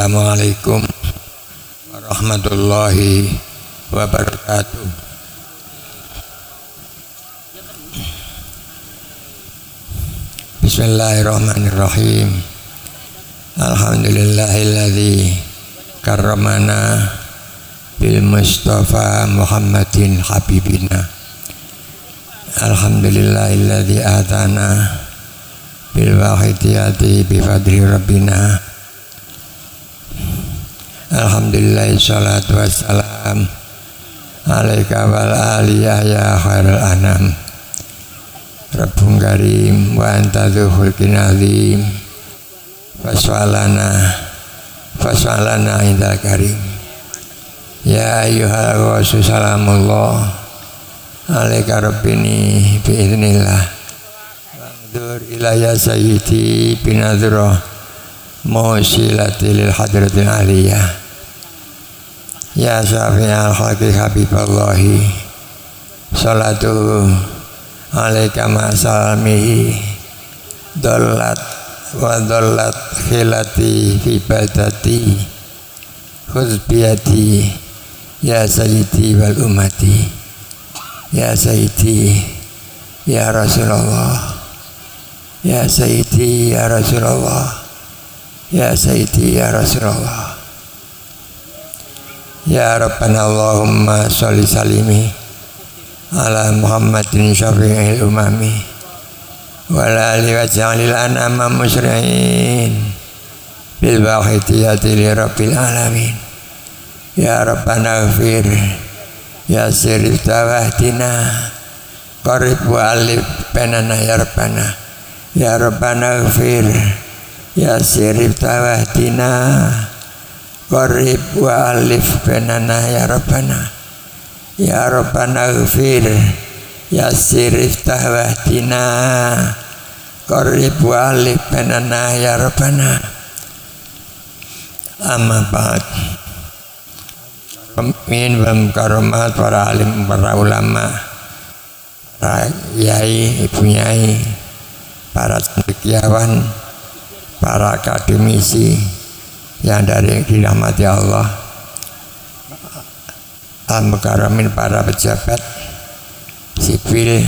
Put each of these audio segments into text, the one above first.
Assalamualaikum warahmatullahi wabarakatuh. Bismillahirrahmanirrahim. Alhamdulillahilladzi karramana bil Mustafa Muhammadin habibina. Alhamdulillahilladzi atana bil wahidiyati bi fadli rabbina. Alhamdulillah salatu wassalam alaika wal aliyah ya khairul anam. Rabbun karim wa anta dzul kinazim faswalana indal karim. Ya ayyuhal rasul salamullah alaika rabbini biiznillah wangdur ilayya sayyidi binadhrah musilati lil hadratil aliyah. Ya syafi'al khalqi habiballahi salatu alaika ma'asalamihi dollat wa dollat khilati fi badati khuzbiyati ya sayyidi wal ummati ya sayyidi ya Rasulullah ya sayyidi ya Rasulullah ya sayyidi ya Rasulullah. Ya Rabbana Allahumma sholli salimi ala Muhammadin syafi'il umami wa ala alihi wa ja'alil anama musri'in bil wahidiyati li rabbil alamin. Ya Rabbana ghafir ya sirif tawahdina qarib wa alif penana ya Rabbana. Ya Rabbana ghafir ya sirif tawahdina qarib wa alif benana ya Rabbana. Ya Rabbana ghafir ya sirif tahwahdina qarib wa alif benana ya Rabbana. Amma ba'd. Min wal karomat para alim, para ulama, para yai, ibu yai, para cendekiawan, para akademisi yang dari dirahmati Allah, al-mukaramin, para pejabat sipil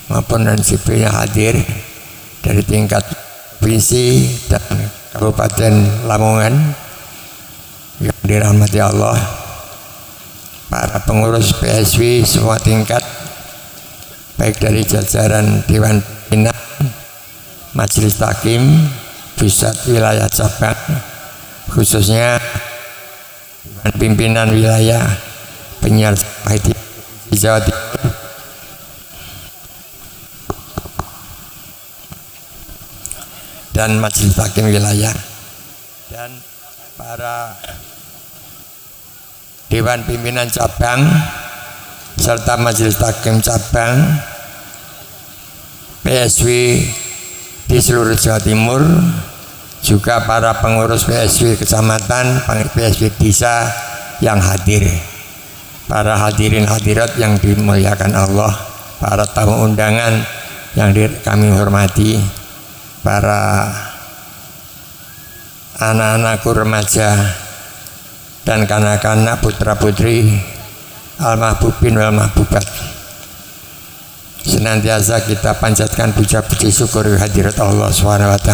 maupun non sipil yang hadir dari tingkat provinsi dan Kabupaten Lamongan yang dirahmati Allah, para pengurus PSW semua tingkat, baik dari jajaran Dewan Pimpinan, Majelis Takim, Pusat Wilayah Cabang, khususnya pimpinan wilayah penyiar di Jawa Timur, dan Majelis Hakim wilayah, dan para Dewan Pimpinan Cabang serta Majelis Hakim Cabang, PSW di seluruh Jawa Timur, juga para pengurus PSW kecamatan, PSW desa yang hadir, para hadirin hadirat yang dimuliakan Allah, para tamu undangan yang kami hormati, para anak-anakku remaja dan kanak-kanak putra putri al-mahbubin wal mahbubat, senantiasa kita panjatkan puja-puji syukur hadirat Allah SWT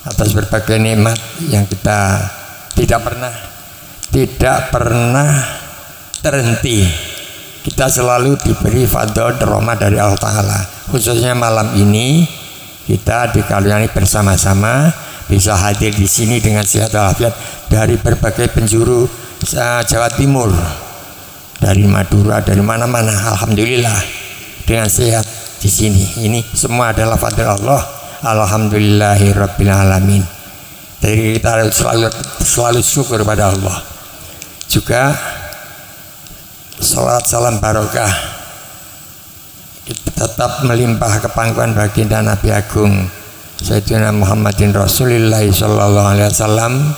atas berbagai nikmat yang kita tidak pernah terhenti. Kita selalu diberi fadl rahmat dari Allah Ta'ala. Khususnya malam ini kita dikaruniai bersama-sama bisa hadir di sini dengan sehat walafiat dari berbagai penjuru Jawa Timur, dari Madura, dari mana-mana. Alhamdulillah dengan sehat di sini. Ini semua adalah fadl Allah. Alhamdulillahirabbil alamin. Jadi kita selalu syukur pada Allah. Juga salat salam barokah kita tetap melimpah ke pangkuan baginda Nabi Agung Sayyidina Muhammadin Rasulillah sallallahu alaihi wasallam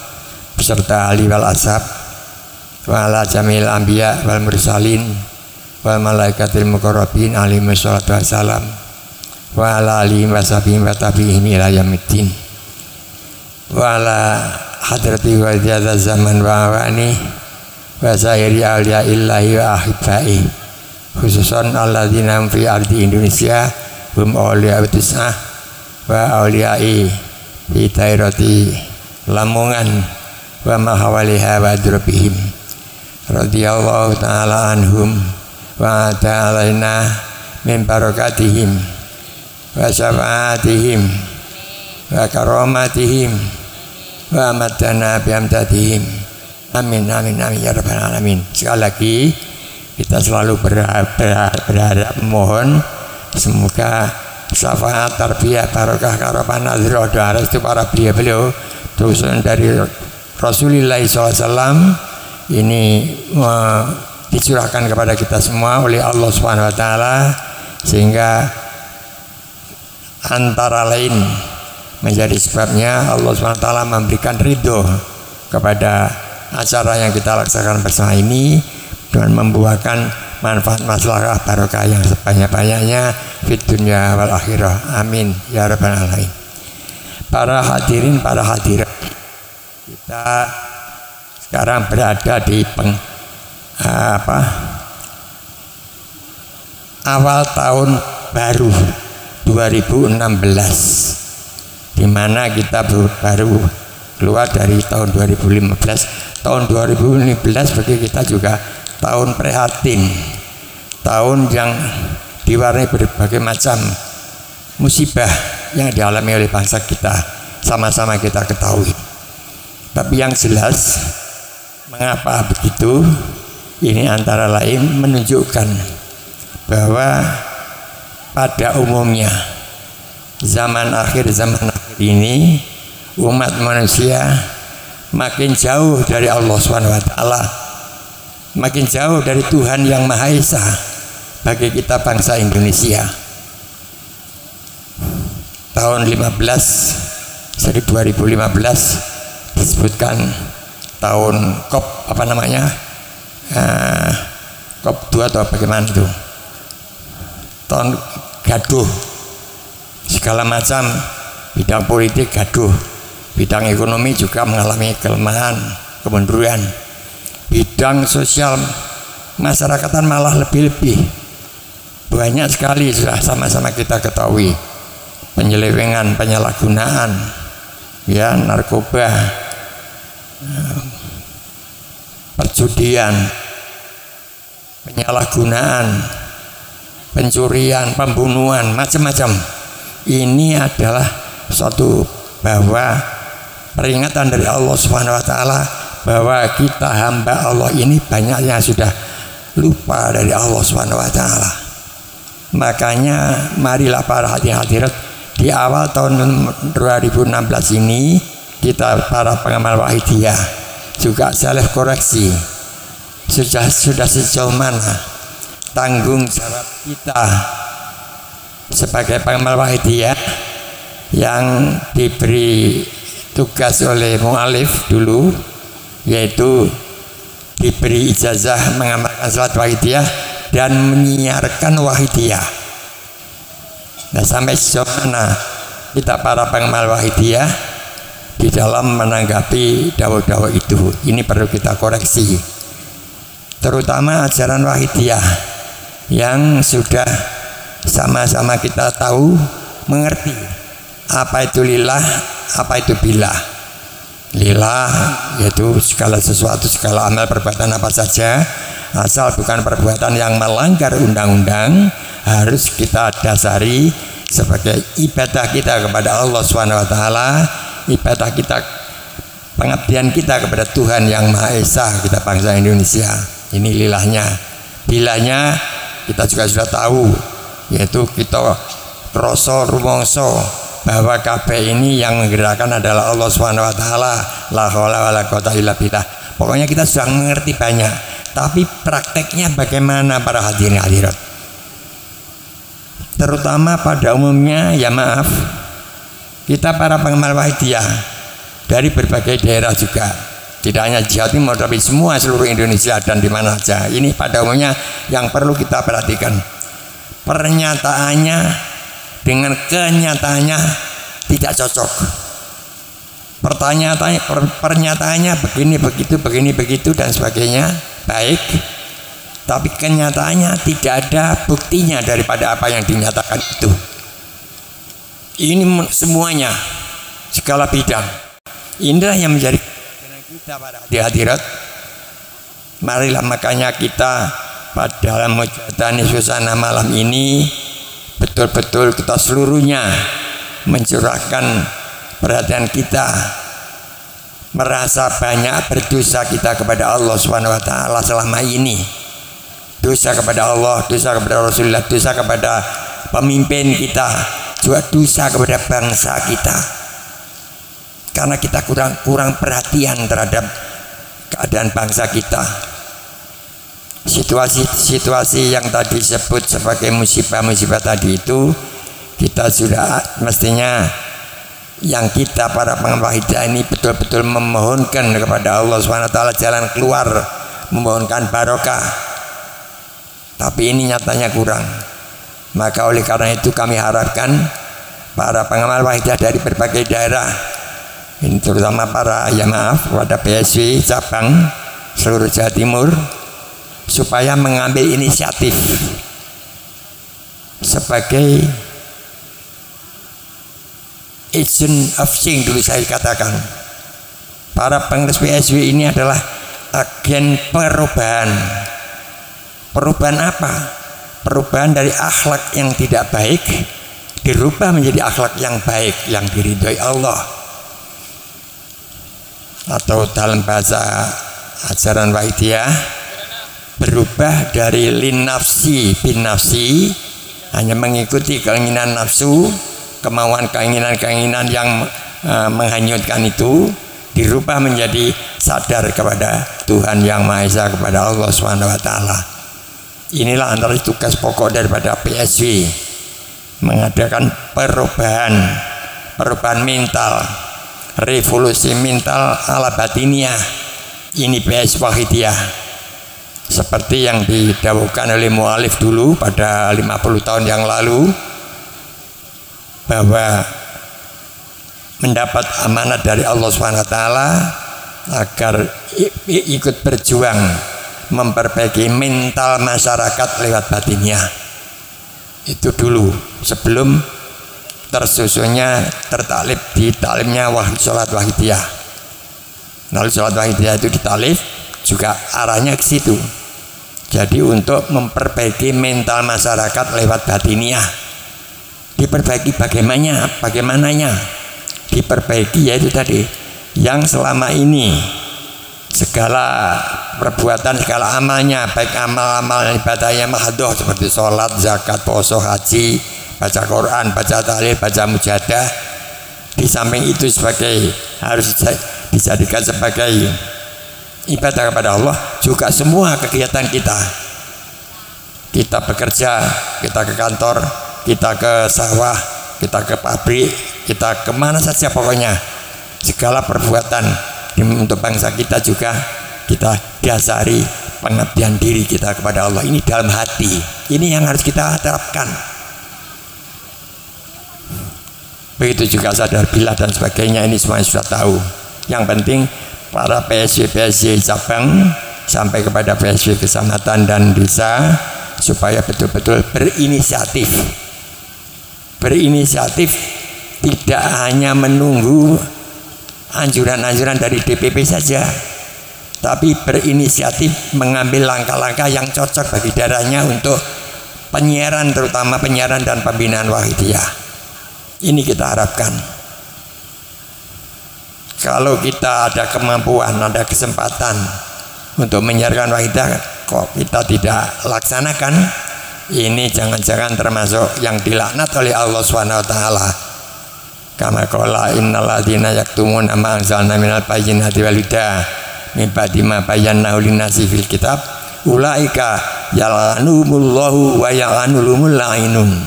beserta ali wal ashab wa ala jamil anbiya wal mursalin wal malaikatil muqarrabin alaihi wassalatu wassalam wa ala alihi wa sahbihi wa tabi'ihim ila yaumiddin wa ala hadrati wa jadza zaman wa awani wa sahiri awliya illahi wa ahibbai khususan alladzina fi ardi Indonesia hum awliya utisah wa awliyai fi dairati Lamongan wa mahawaliha wa drobihim radhiyallahu ta'ala anhum wa ta'alaina min barakatihim wa syafaatihim wa karamatihim wa amadana bihamdatihim. Amin amin amin ya rabbal alamin. Sekali lagi kita selalu berharap mohon semoga syafaat tarbiyah barokah karapan nazroh doa restu para beliau terusan dari Rasulullah SAW ini dicurahkan kepada kita semua oleh Allah Subhanahu Wa Taala, sehingga antara lain menjadi sebabnya Allah Subhanahu Wa Taala memberikan ridho kepada acara yang kita laksanakan bersama ini dengan membuahkan manfaat maslahah barokah yang sebanyak-banyaknya di dunia wal akhirah. Amin ya rabbal alamin. Para hadirin, para hadirat, kita sekarang berada di awal tahun baru 2016, di mana kita baru keluar dari tahun 2015. Tahun 2015 bagi kita juga tahun prihatin, tahun yang diwarnai berbagai macam musibah yang dialami oleh bangsa kita, sama-sama kita ketahui. Tapi yang jelas, mengapa begitu? Ini antara lain menunjukkan bahwa pada umumnya zaman akhir ini umat manusia makin jauh dari Allah SWT, makin jauh dari Tuhan yang Maha Esa bagi kita bangsa Indonesia. Tahun 2015 disebutkan tahun COP COP 2 atau bagaimana itu, tahun gaduh segala macam, bidang politik gaduh, bidang ekonomi juga mengalami kelemahan, kemunduran, bidang sosial masyarakatan malah lebih-lebih banyak sekali sudah sama-sama kita ketahui, penyelewengan, penyalahgunaan, ya, narkoba, perjudian, penyalahgunaan, pencurian, pembunuhan, macam-macam. Ini adalah suatu bahwa peringatan dari Allah Subhanahu Wa Taala bahwa kita hamba Allah ini banyak yang sudah lupa dari Allah Subhanahu Wa Taala. Makanya marilah para hadirat di awal tahun 2016 ini kita para pengamal wahidiyah juga self koreksi, sudah sejauh mana tanggung jawab kita sebagai pengamal wahidiyah yang diberi tugas oleh mu'alif dulu, yaitu diberi ijazah mengamalkan salat wahidiyah dan menyiarkan wahidiyah. Nah, sampai sejauh mana kita para pengamal wahidiyah di dalam menanggapi dawuh-dawuh itu? Ini perlu kita koreksi, terutama ajaran wahidiyah yang sudah sama-sama kita tahu, mengerti apa itu lillah, apa itu billah. Lillah yaitu segala sesuatu, segala amal perbuatan apa saja, asal bukan perbuatan yang melanggar undang-undang, harus kita dasari sebagai ibadah kita kepada Allah SWT, ibadah kita, pengabdian kita kepada Tuhan yang Maha Esa, kita bangsa Indonesia. Ini lilahnya. Billahnya kita juga sudah tahu, yaitu kita rasa rumangsa bahwa kabeh ini yang menggerakkan adalah Allah SWT. La haula wala quwata illa billah. Pokoknya kita sudah mengerti banyak, tapi prakteknya bagaimana para hadirin hadirat? Terutama pada umumnya, ya maaf, kita para pengamal wahidiyah dari berbagai daerah juga, tidak hanya Jawa Timur tapi semua seluruh Indonesia dan di mana saja. Ini pada umumnya yang perlu kita perhatikan. Pernyataannya dengan kenyataannya tidak cocok. Pernyataannya begini begitu dan sebagainya baik, tapi kenyataannya tidak ada buktinya daripada apa yang dinyatakan itu. Ini semuanya segala bidang. Inilah yang menjadi kita para hadirat. Marilah makanya kita pada dalam mujahadah suasana malam ini betul-betul kita seluruhnya mencurahkan perhatian kita, merasa banyak berdosa kita kepada Allah SWT selama ini. Dosa kepada Allah, dosa kepada Rasulullah, dosa kepada pemimpin kita, juga dosa kepada bangsa kita, karena kita kurang perhatian terhadap keadaan bangsa kita. Situasi yang tadi disebut sebagai musibah-musibah tadi itu, kita sudah mestinya yang kita para pengamal hidayah ini betul-betul memohonkan kepada Allah SWT jalan keluar, memohonkan barokah. Tapi ini nyatanya kurang. Maka oleh karena itu kami harapkan para pengamal wahidiyah dari berbagai daerah, ini terutama para, ya maaf, pada PSW cabang seluruh Jawa Timur, supaya mengambil inisiatif sebagai agent of change. Dulu saya katakan para pengurus PSW ini adalah agen perubahan. Perubahan apa? Perubahan dari akhlak yang tidak baik dirubah menjadi akhlak yang baik, yang diridhoi Allah. Atau dalam bahasa ajaran wahidiyah, berubah dari lin nafsi bin nafsi, hanya mengikuti keinginan nafsu, kemauan keinginan yang menghanyutkan itu, dirubah menjadi sadar kepada Tuhan yang Maha Esa, kepada Allah SWT. Inilah antara tugas pokok daripada PSW, mengadakan perubahan mental, revolusi mental ala batiniah. Ini PS wahidiyah, seperti yang didawuhkan oleh mu'alif dulu pada 50 tahun yang lalu, bahwa mendapat amanat dari Allah SWT agar ikut berjuang memperbaiki mental masyarakat lewat batiniah. Itu dulu sebelum tersusunnya tertaklif di taklimnya sholat wahidiyah. Lalu sholat wahidiyah itu ditalif juga arahnya ke situ. Jadi untuk memperbaiki mental masyarakat lewat batiniah. Diperbaiki bagaimananya? Diperbaiki yaitu tadi, yang selama ini segala perbuatan, segala amalnya, baik amal-amal ibadahnya mahdoh seperti sholat, zakat, poso, haji, baca Quran, baca tahlil, baca mujahadah, di samping itu sebagai harus dijadikan sebagai ibadah kepada Allah, juga semua kegiatan kita bekerja, kita ke kantor, kita ke sawah, kita ke pabrik, kita kemana saja pokoknya segala perbuatan untuk bangsa kita juga kita dasari pengabdian diri kita kepada Allah. Ini dalam hati, ini yang harus kita terapkan. Begitu juga sadar bila dan sebagainya, ini semuanya sudah tahu. Yang penting para PSW cabang sampai kepada PSW kecamatan dan desa supaya betul-betul berinisiatif, tidak hanya menunggu anjuran-anjuran dari DPP saja, tapi berinisiatif mengambil langkah-langkah yang cocok bagi daerahnya untuk penyiaran, terutama penyiaran dan pembinaan Wahidiyah. Ini kita harapkan. Kalau kita ada kemampuan, ada kesempatan untuk menyiarkan Wahidiyah, kok kita tidak laksanakan, ini jangan-jangan termasuk yang dilaknat oleh Allah SWT. Kama qala innal ladzina yaktumuna ma anzalna minal bayyinati wal huda min ba'di ma bayyanahu lin-nasi fil kitab ulaika yal'anuhumullahu wa yal'anuhumul la'inun.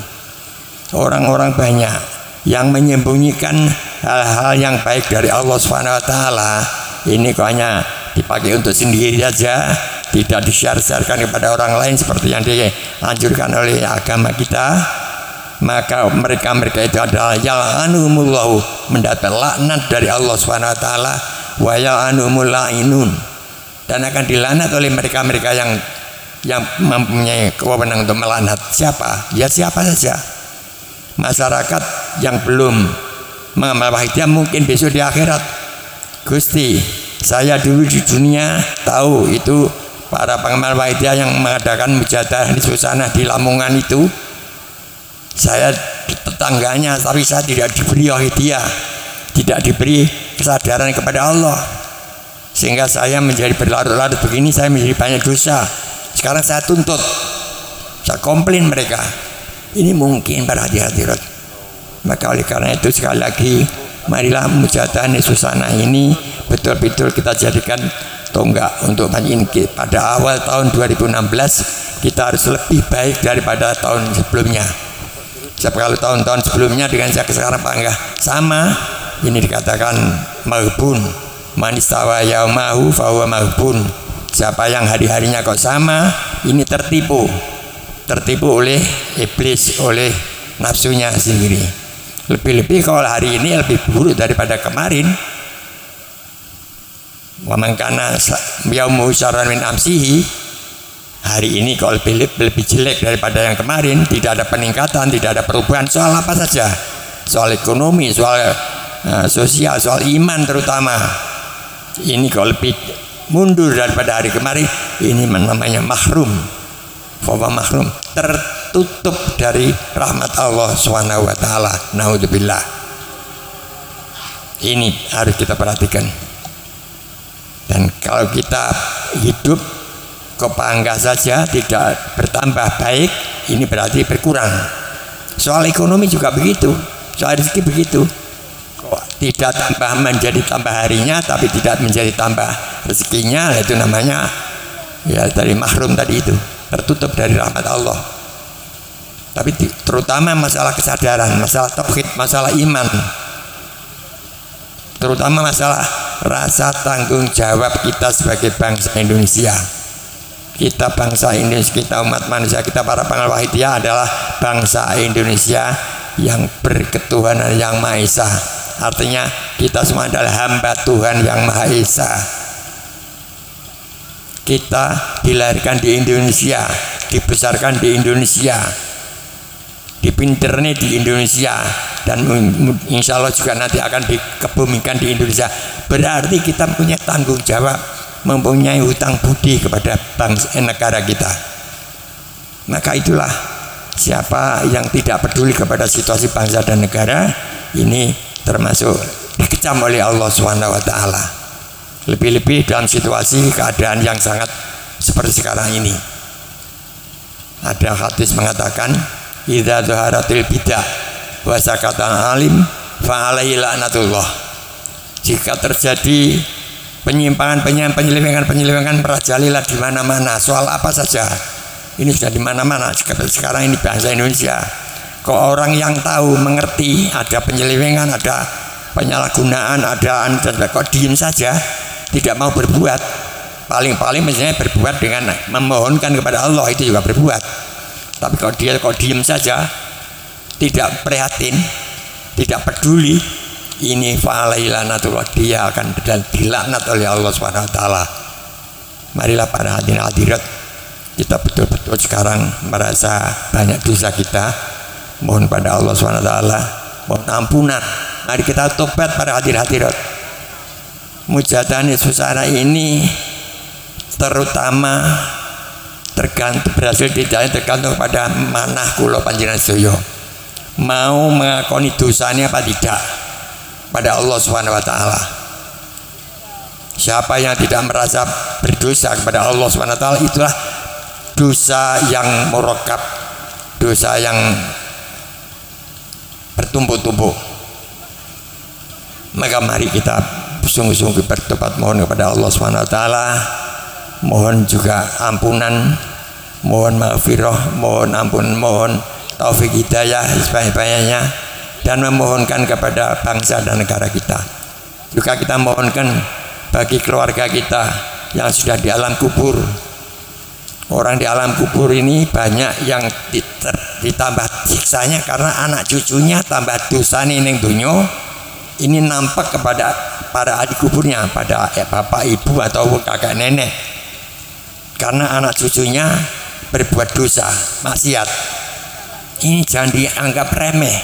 Orang-orang banyak yang menyembunyikan hal-hal yang baik dari Allah SWT, ini kok hanya dipakai untuk sendiri saja, tidak di-share-sharekan kepada orang lain seperti yang dianjurkan oleh agama kita, maka mereka itu adalah yal'anuhumullahu, mendapat laknat dari Allah SWT, wa yal'anuhumul la'inun, dan akan dilaknat oleh mereka-mereka yang mempunyai kewenangan untuk melaknat. Siapa? Ya siapa saja. Masyarakat yang belum mengamal Wahidiyah mungkin besok di akhirat, Gusti, saya dulu di dunia tahu itu para pengamal Wahidiyah yang mengadakan mujahadah di Susana di Lamongan itu, saya tetangganya, tapi saya tidak diberi Wahidiyah, tidak diberi kesadaran kepada Allah, sehingga saya menjadi berlarut-larut begini, saya menjadi banyak dosa. Sekarang saya tuntut, saya komplain mereka. Ini mungkin para hadirat. Maka oleh karena itu sekali lagi, marilah mujahadah Susana ini betul-betul kita jadikan tonggak untuk ini. Pada awal tahun 2016 kita harus lebih baik daripada tahun sebelumnya. Sebab kalau tahun-tahun sebelumnya dengan saya sekarang bangga sama, ini dikatakan maghbun, manistawa yaumahu fahuwa maghbun. Siapa yang hari-harinya kok sama, ini tertipu oleh iblis, oleh nafsunya sendiri. Lebih-lebih kalau hari ini lebih buruk daripada kemarin. Wa man kana yaumu syarran min amsihi, hari ini kalau lebih jelek daripada yang kemarin, tidak ada peningkatan, tidak ada perubahan soal apa saja, soal ekonomi, soal sosial, soal iman terutama. Ini kalau lebih mundur daripada hari kemarin, ini namanya mahrum. Bahwa mahrum, tertutup dari rahmat Allah SWT. Naudzubillah. Ini harus kita perhatikan. Dan kalau kita hidup kebangga saja tidak bertambah baik, ini berarti berkurang. Soal ekonomi juga begitu, soal rezeki begitu. Kok tidak tambah menjadi tambah harinya, tapi tidak menjadi tambah rezekinya, itu namanya ya dari mahrum tadi itu, tertutup dari rahmat Allah. Tapi terutama masalah kesadaran, masalah tauhid, masalah iman, terutama masalah rasa tanggung jawab kita sebagai bangsa Indonesia. Kita bangsa Indonesia, kita umat manusia, kita para pengamal Wahidiyah adalah bangsa Indonesia yang berketuhanan yang Maha Esa. Artinya kita semua adalah hamba Tuhan yang Maha Esa. Kita dilahirkan di Indonesia, dibesarkan di Indonesia, dipinterni di Indonesia, dan insya Allah juga nanti akan dikebumikan di Indonesia. Berarti kita punya tanggung jawab, mempunyai hutang budi kepada bangsa negara kita. Maka itulah, siapa yang tidak peduli kepada situasi bangsa dan negara, ini termasuk dikecam oleh Allah SWT. Lebih-lebih dalam situasi keadaan yang sangat seperti sekarang ini. Ada hadis mengatakan, idza dhaharatil bidah wa sakata alim fa alaihi laknatullah. Jika terjadi penyelewengan merajalela di mana-mana, soal apa saja, ini sudah di mana-mana. Sekarang ini bangsa Indonesia, Kok orang yang tahu, mengerti, ada penyelewengan, ada penyalahgunaan, ada kok diem saja, tidak mau berbuat. Paling-paling misalnya berbuat dengan memohonkan kepada Allah, itu juga berbuat. Tapi kalau dia kok diem saja, tidak prihatin, tidak peduli, ini fa'alailanatullah, dia akan dilaknat oleh Allah SWT. Marilah para hadirin hadirat, kita betul-betul sekarang merasa banyak dosa kita, mohon pada Allah SWT, mohon ampunan. Mari kita tobat para hadirin hadirat. Mujahadah susana ini terutama berhasil dijalanin tergantung pada manah kula panjenengan sedaya, mau mengakoni dosanya apa tidak pada Allah SWT. Siapa yang tidak merasa berdosa kepada Allah SWT, itulah dosa yang murakab, dosa yang bertumpuk-tumpuk. Maka mari kita sungguh-sungguh bertobat, mohon kepada Allah SWT, mohon juga ampunan, mohon maghfirah, mohon ampun, mohon taufik hidayah sebanyak-banyaknya, dan memohonkan kepada bangsa dan negara kita. Juga kita mohonkan bagi keluarga kita yang sudah di alam kubur. Orang di alam kubur ini banyak yang ditambah siksanya karena anak cucunya tambah dosa ning dunyo. Ini nampak kepada para ahli kuburnya, pada bapak ibu atau kakak nenek, karena anak cucunya berbuat dosa maksiat. Ini jangan dianggap remeh,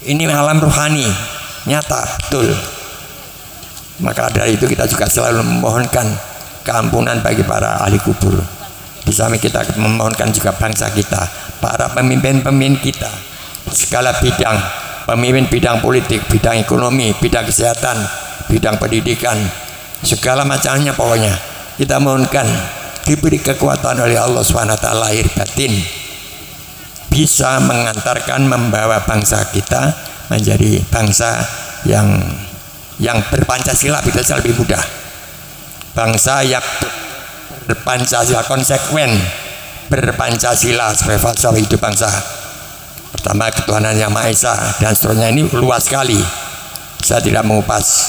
ini alam rohani nyata betul. Maka dari itu kita juga selalu memohonkan keampunan bagi para ahli kubur. Di samping kita memohonkan juga bangsa kita, para pemimpin-pemimpin kita, segala bidang, pemimpin bidang politik, bidang ekonomi, bidang kesehatan, bidang pendidikan, segala macamnya pokoknya kita mohonkan diberi kekuatan oleh Allah SWT lahir batin, bisa mengantarkan, membawa bangsa kita menjadi bangsa yang berpancasila, bisa lebih mudah, bangsa yang berpancasila, konsekuen berpancasila sebagai falsafah hidup bangsa. Pertama, ketuhanan yang Maha Esa, dan seterusnya. Ini luas sekali, saya tidak mengupas,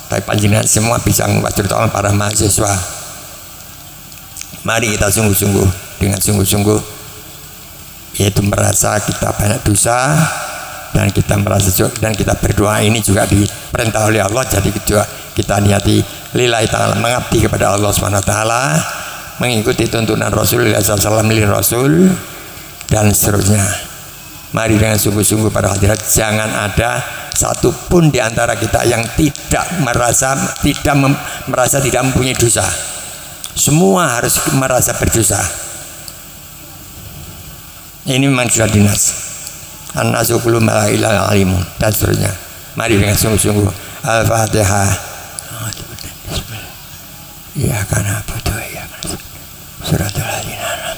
tapi panjenengan semua bisa mengupas, terutama para mahasiswa. Mari kita sungguh-sungguh, dengan sungguh-sungguh, yaitu merasa kita banyak dosa, dan kita merasa, dan kita berdoa. Ini juga diperintah oleh Allah, jadi kita niati lillahi ta'ala, mengabdi kepada Allah SWT, mengikuti tuntunan Rasulullah SAW, milik Rasul, dan seterusnya. Mari dengan sungguh-sungguh para hadirat, jangan ada satupun di antara kita yang tidak merasa tidak mempunyai dosa. Semua harus merasa berdosa. Ini memang sudah dinas. An-nasu kullu ma la ilaha alimun, dan seterusnya. Mari dengan sungguh-sungguh. Al-Fatihah. Ya kana putu ya kana. Suratul Al-An'am.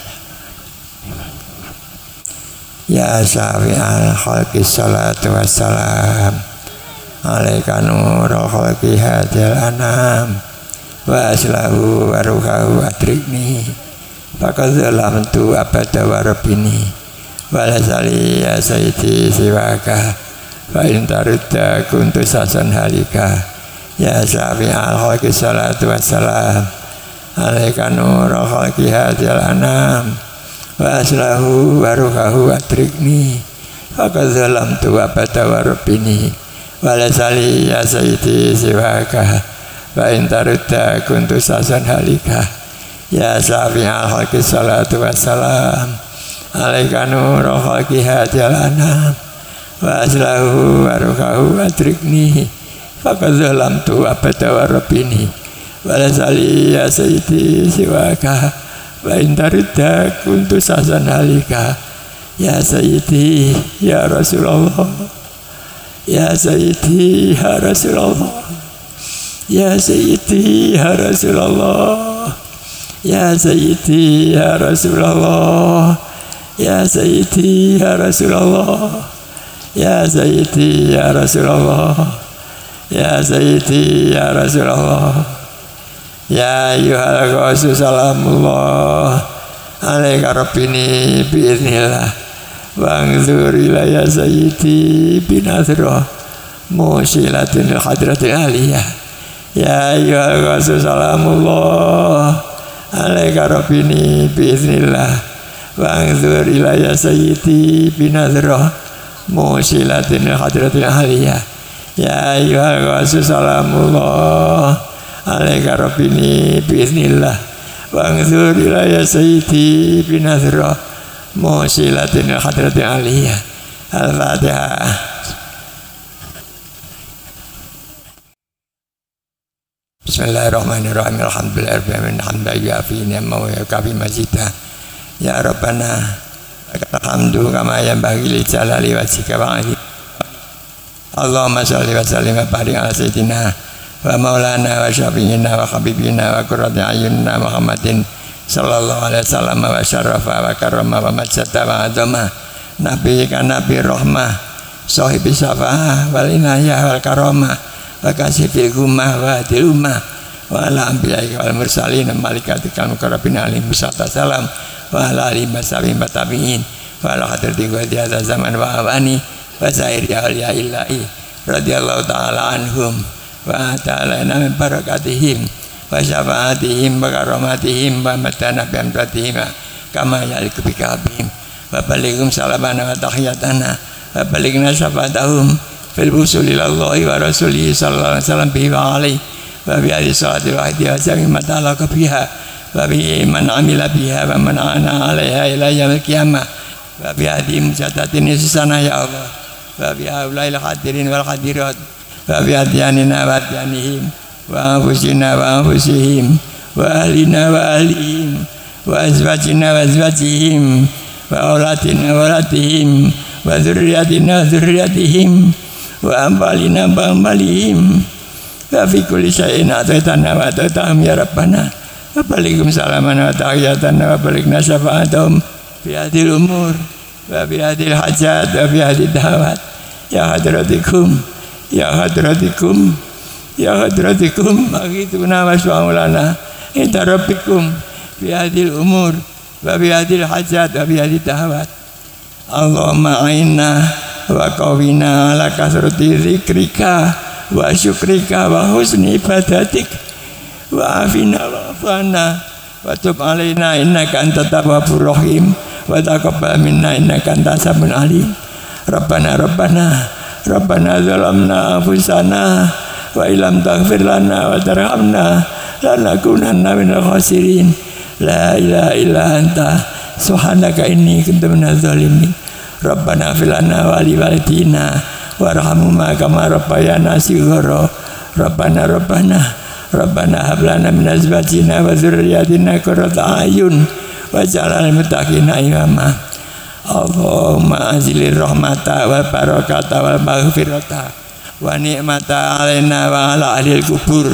Ya syafi'al khalqi salatu wassalam alaika nurul khalqi hadil anam wa aslahu wa ruhahu adrikni faqad zalamtu abada wa rabbini wa lasali ya sayyidi siwaka fa in tarudda kuntu sasan halika. Ya syafi'al khalqi salatu wassalam alaika nurul khalqi hadil anam wa aslahu wa ruhahu adrikni faqad zalamtu abada wa rabbini wa lasali ya sayyidi siwaka wa in tarudda kuntu sasan halika. Ya syafi'al khalqi salatu wassalam alaika nurul khalqi hadil anam wa aslahu wa ruhahu adrikni faqad zalamtu abada wa rabbini wa lasali ya sayyidi siwaka wa intarida kuntu sasan halika. Ya sayyidi ya Rasulullah, ya sayyidi ya Rasulullah, ya sayyidi ya Rasulullah, ya sayyidi ya Rasulullah, ya sayyidi ya Rasulullah, ya sayyidi ya Rasulullah, ya sayyidi ya Rasulullah. Ya ayyuhal qawsu salamullah alaika rabbini biiznillah وانظر إلي سيدي بنظرة موصلة الحضرة العالية يا أيها الرسول سلام الله عليك ربي بإذن الله وانظر إلي سيدي بنظرة موصلة الحضرة العالية يا أيها الرسول سلام الله عليك ربي بإذن الله وانظر إلي سيدي بنظرة موصلة الحضرة العالية. الفاتحة. Bismillahirrahmanirrahim. Alhamdulillahirabbil hamdan yafi ni'mahu wa yafi mazidah. Ya Rabbana alhamdu kama yanbaghi li jalali wajhika wa ali. Allahumma shalli wa sallim wa barik ala sayyidina wa maulana wa syafi'ina wa habibina wa qurrati ayunina Muhammadin sallallahu alaihi wasallam wa syarafa wa karama wa majada wa azama nabi kan nabi rahmah sahibi syafa'ah wal inayah wal karamah wa kasifil gumah wa dilumah wa ala anbiya'i wal mursalin malikatikal mukarrabin alim salam wa ala alihi wasahbihi wa tabi'in wa ala hadrati qadiyah zaman wa awani wa sairi awliya illahi radiyallahu ta'ala anhum wa ta'ala min barakatihim wa syafaatihim wa karamatihim wa matana bi'amratihim kama yaliku bikabihim wa balighum salamana wa tahiyatana wa balighna syafaatahum fil busulillahi wa rasulihi sallallahu alaihi wasallam bihi wa alaihi wa bi ahli salati wahidi wa sami mata'alaka biha wa bi man amila biha wa man ana alaiha ila yaumil qiyamah wa bi ahli mujadatin isana ya Allah wa bi haulail hadirin wal hadirat wa bi adyanina wa adyanihim wa anfusina wa anfusihim wa ahlina wa ahlihim wa azwajina wa azwajihim wa aulatina wa aulatihim wa dzurriyyatina wa dzurriyyatihim wa ambalina wa ambalihim wa fi kulli syai'in ataitana wa ataitahum ya Rabbana wa balighum salamana wa tahiyatana wa balighna syafa'atahum fi hadhil umur wa fi hadhil hajat wa fi hadhil da'wat ya hadratikum ya hadratikum ya hadratikum aghithuna wasfa'ulana inta rabbikum fi hadhil umur wa fi hadhil hajat wa fi hadhil da'wat Allahumma a'inna wa qawwina ala kasrati dzikrika wa syukrika wa husni ibadatik wa afina wa afana wa tub alaina innaka antat tawwabur rahim wa taqabbal minna innaka antas samiul alim Rabbana zalamna anfusana wa ilam taghfir lana wa tarhamna lanakunanna minal khasirin la ilaha illa anta subhanaka inni kuntu minaz zalimin Rabbana ighfir lana wa li walidina warhamhuma kama rabbayana shighara Rabbana hab lana min azwajina wa dzurriyyatina qurrata a'yun waj'alna lil muttaqina imama Allahumma anzilir rahmata wal barakata wal maghfirata wa ni'mata alaina wa ala ahlil kubur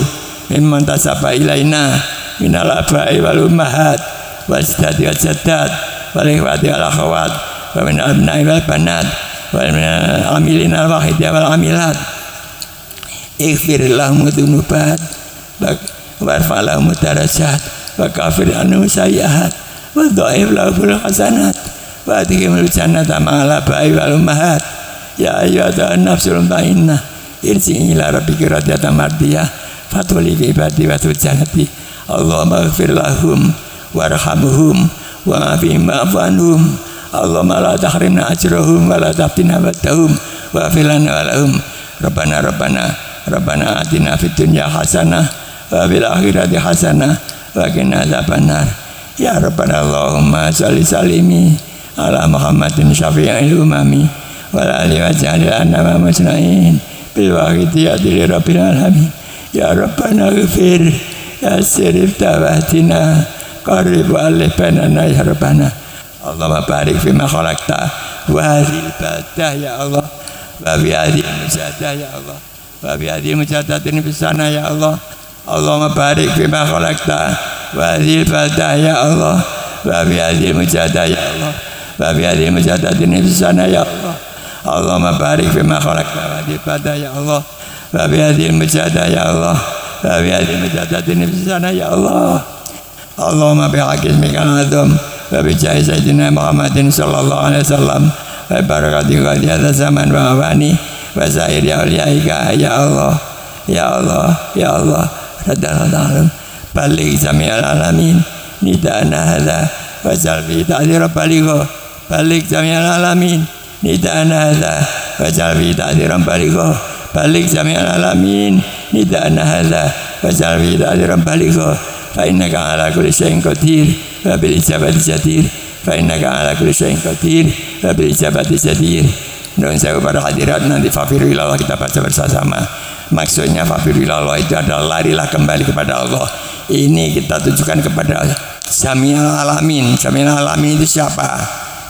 mimman tasaba ilaina minal abai wal ummahat wal sidati wal jaddat wal ikhwati wal akhawat wa min abna'i wal banat wal amilina wal wahidya wal amilat ighfir lahum dzunubat warfa lahum darajat wa kafir anhum sayyi'at wa dha'if lahum hasanat wa adkhilhum jannata ma'al abai wal ummahat ya ayyuhan nafsul mutmainnah irji'i ila rabbika radiyatan mardiyah fatuli fi ibadi wa tujannati Allahumma ighfir lahum warhamhum wa afihim wa'fu anhum Allahumma la tahrimna ajrahum wa la taftina badahum wa filana wa lahum Rabbana atina fid dunya hasanah wa fil akhirati hasanah wa qina adzabannar ya Rabbana Allahumma shalli salimi ala Muhammadin syafi'il umami wa ala alihi wa ja'alna muslimin bil wahidiyati li rabbil alamin ya Rabbana ighfir ya sirif tawatina qarib alif banana ya Rabbana Allahumma barik fima khalaqta wa hadhil badah ya Allah wa bi hadhil mujadah ya Allah wa bi hadhil mujadatin bisana ya Allah Allahumma barik fima khalaqta wa hadhil badah ya Allah wa bi hadhil mujadah ya Allah wa bi hadhil mujadatin bisana ya Allah Allahumma barik fima khalaqta wa hadhil badah ya Allah wa bi hadhil mujadah ya Allah wa bi hadhil mujadatin bisana ya Allah Allahumma bi haqqi ismikal azam wa bi jahi sayyidina Muhammadin sallallahu alaihi wasallam wa barakati qadi hadza zaman wa awani wa sa'iri auliyaika ya Allah ya Allah ya Allah radallahu balik jami'al alamin nidana hadza wa jalbi ta'dir baligho balik jami'al alamin nidana hadza wa jalbi ta'dir baligho balik jami'al alamin nidana hadza wa jalbi ta'dir baligho fa innaka ala kulli syai'in qadir wa bil ijabati jadir fa innaka ala kulli syai'in qadir wa bil ijabati jadir. Nuhun sewu para hadirat, nanti fafiru ilallah kita baca bersama. Maksudnya fafiru ilallah itu adalah larilah kembali kepada Allah. Ini kita tujukan kepada Jami'al Alamin. Jami'al Alamin itu siapa?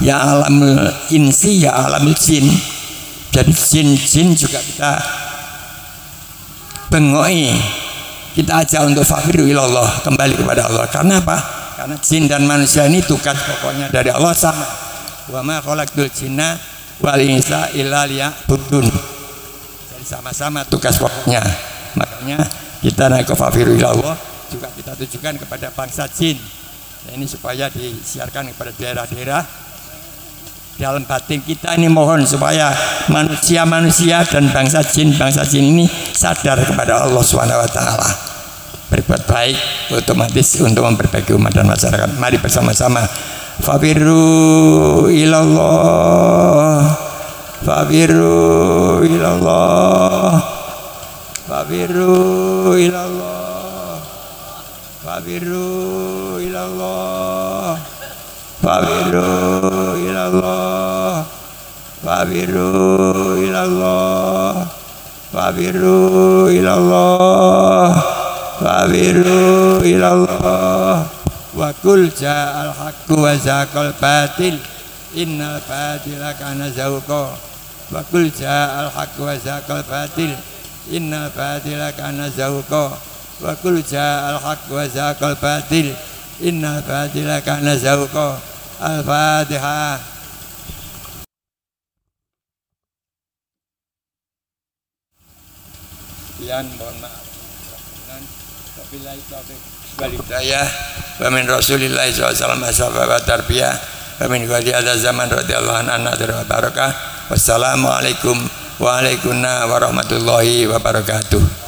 Ya alamul insi, ya alamul jin. Jadi jin-jin juga kita bengoi, kita ajak untuk fafiru ilallah, kembali kepada Allah. Karena apa? Karena jin dan manusia ini tugas pokoknya dari Allah sama. Wa ma khalaqtul jinna wal insa illa liya'budun. Jadi sama-sama tugas pokoknya. Makanya kita naik ke fafiru ilallah juga kita tujukan kepada bangsa jin. Nah, ini supaya disiarkan kepada daerah-daerah dalam batin kita ini, mohon supaya manusia-manusia dan bangsa jin ini sadar kepada Allah Subhanahu wa taala. Berbuat baik otomatis untuk memperbaiki umat dan masyarakat. Mari bersama-sama fafiru ilallah, fafiru ilallah, fafiru ilallah, fafiru ilallah, fafiru ilallah, fafiru ilallah, fafiru ilallah, fafiru ilallah. Wa qul ja'al haqqu wa zaqal batil innal batila kana zahuqa. Wa qul ja'al haqqu wa zaqal batil innal batila kana zahuqa. Wa qul ja'al haqqu wa zaqal batil innal batila kana zahuqa. Al-Fatihah. Sekian, mohon maaf. Wabillahi taufiq wal hidayah. Wa min Rasulillah sallallahu alaihi wasallam wa tarbiyah. Wa min qadi hadza zaman radhiyallahu anhu wa barakah. Wassalamualaikum warahmatullahi wabarakatuh.